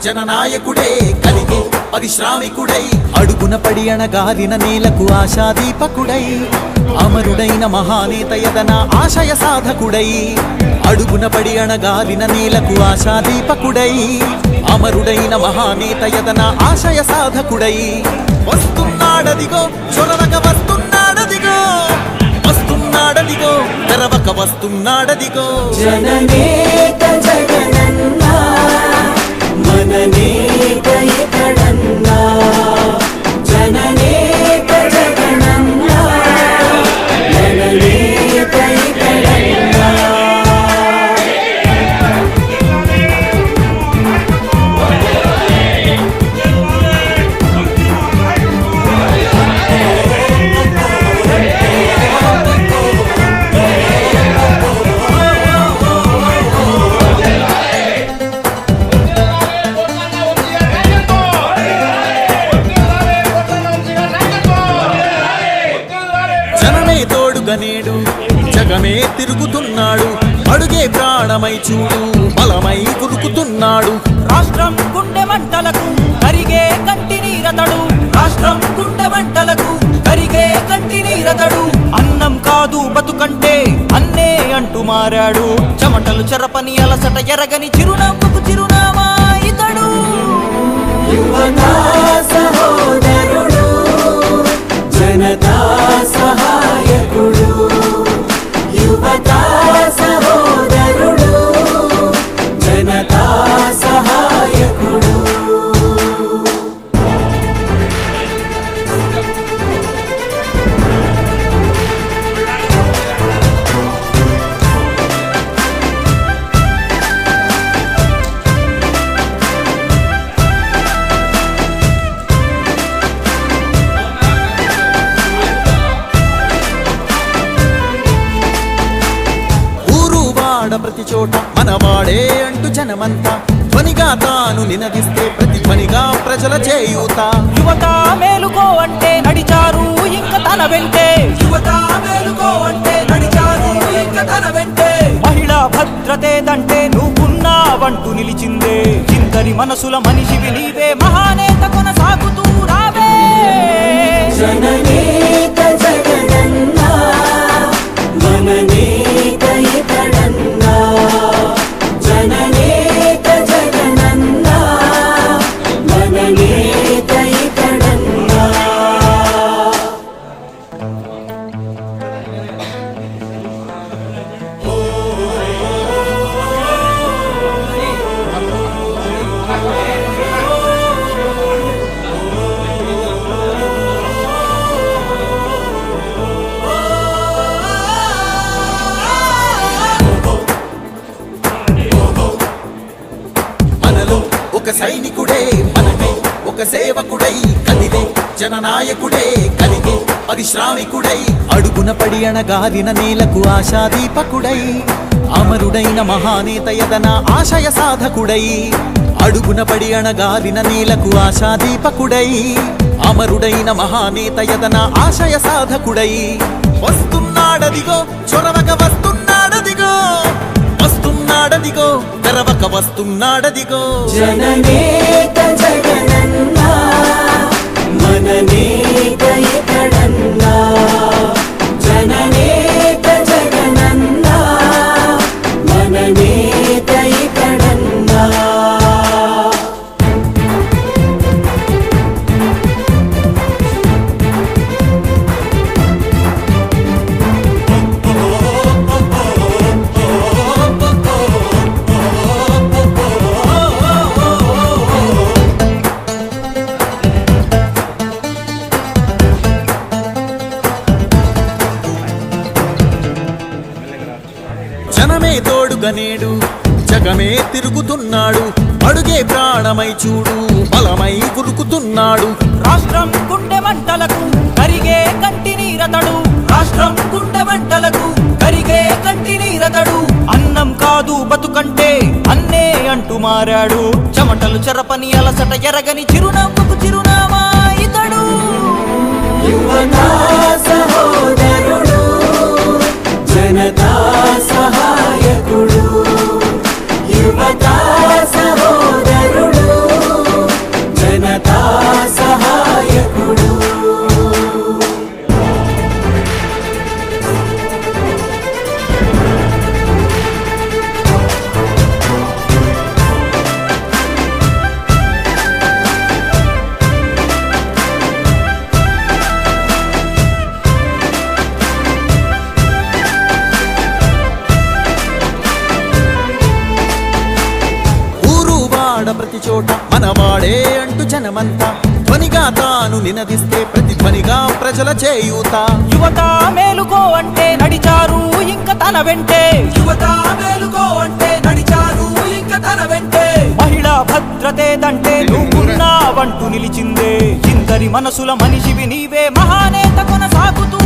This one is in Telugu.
జననాయకుడే కలిగే పరిశ్రామికుడై అడుగున పడి అణగారిన నేలకు ఆశాదీపకుడై అమరుడైన మహానేత యదన ఆశయ సాధకుడై అడుగున పడి అణగారిన నేలకు ఆశాదీపకుడై అమరుడైన మహానేత యదన ఆశయ సాధకుడై వస్తున్నాడదిగో చొరవక వస్తున్నాడదిగో వస్తున్నాడదిగో తెరవక వస్తున్నాడదిగో జననేత జగనన్న మననేత ఇతడన్నా జననేత జగనన్న మననేత ఇతడన్నా నేడు జగమే తిరుగుతున్నాడు అడుగే ప్రాణమై చూడు బలమై కురుకుతున్నాడు రాష్ట్రం గుండె మంటలకు కరిగే కంటి నీరతడు రాష్ట్రం గుండె మంటలకు కరిగే కంటి నీరతడు అన్నం కాదు బతుకంటే అన్నే అంటూ మారాడు చెమటలు చెరపని అలసట ఎరగని చిరునవ్వుకు చిరునామా ఇతడు యువతా సహోదరుడు జనతా సహాయకుడు యువతా సహోదరుడు జనతా సహాయకుడు ప్రతి చోట మనవాడే అంటూ జనమంతా ధ్వనిగా తాను నినదిస్తే ప్రతి ధ్వనిగా ప్రజల చేయూత యువత మేలుకో అంటే నడిచారు ఇంక తన వెంటే యువత మేలుకో అంటే నడిచారు ఇంక తన వెంటే మహిళా భద్రతేదంటే నువ్వున్నావంటూ నిలిచిందే ఇందరి మనసుల మనిషివి నీవే మహానేత కొనసాగుతూ రావే జననేత జగనన్న మననేత ఇతడన్నా జననేత జగనన్న మననేత ఇతడన్నా ఒక సైనికుడే మనమే ఒక సేవకుడై కదిలే జననాయకుడే కలిగే పరిశ్రామికుడై అడుగున పడి అణగారిన నేలకు ఆశాదీపకుడై అమరుడైన మహానేత యదన ఆశయ సాధకుడై అడుగున పడి అణగారిన నేలకు ఆశాదీపకుడై అమరుడైన మహానేత యదన ఆశయ సాధకుడై వస్తున్నాడదిగో చొరవక వస్తున్నాడదిగో వస్తున్నాడదిగో తెరవక వస్తున్నాడదిగో జననేత జగనన్న మననేత ఇతడన్నా జననేత జగనన్న మననేత ఇతడన్నా జనమే తోడుగా నేడు జగమే తిరుగుతున్నాడు అడుగే ప్రాణమై చూడు బలమై కురుకుతున్నాడు రాష్ట్రం గుండె మంటలకు కరిగే కంటి నీరతడు రాష్ట్రం గుండె మంటలకు కరిగే కంటి నీరతడు అన్నం కాదు బతుకంటే అన్నే అంటూ మారాడు చెమటలు చెరపని అలసట ఎరగని చిరునవ్వుకు చిరునామా ఇతడు యువతా సహోదరుడు జనతా సహాయకుడు యువతా సహోదరుడు చోట మనవాడే అంటూ జనమంతా ధ్వనిగా తాను నినదిస్తే ప్రతిధ్వనిగా ప్రజల చేయూత. యువత మేలుకో అంటే నడిచారు ఇంక తన వెంటే. యువత మేలుకో అంటే నడిచారు ఇంక తన వెంటే. మహిళా భద్రతేదంటే నువ్వున్నావంటూ నిలిచిందే. ఇందరి మనసుల మనిషివి నీవే మహానేత కొనసాగుతూ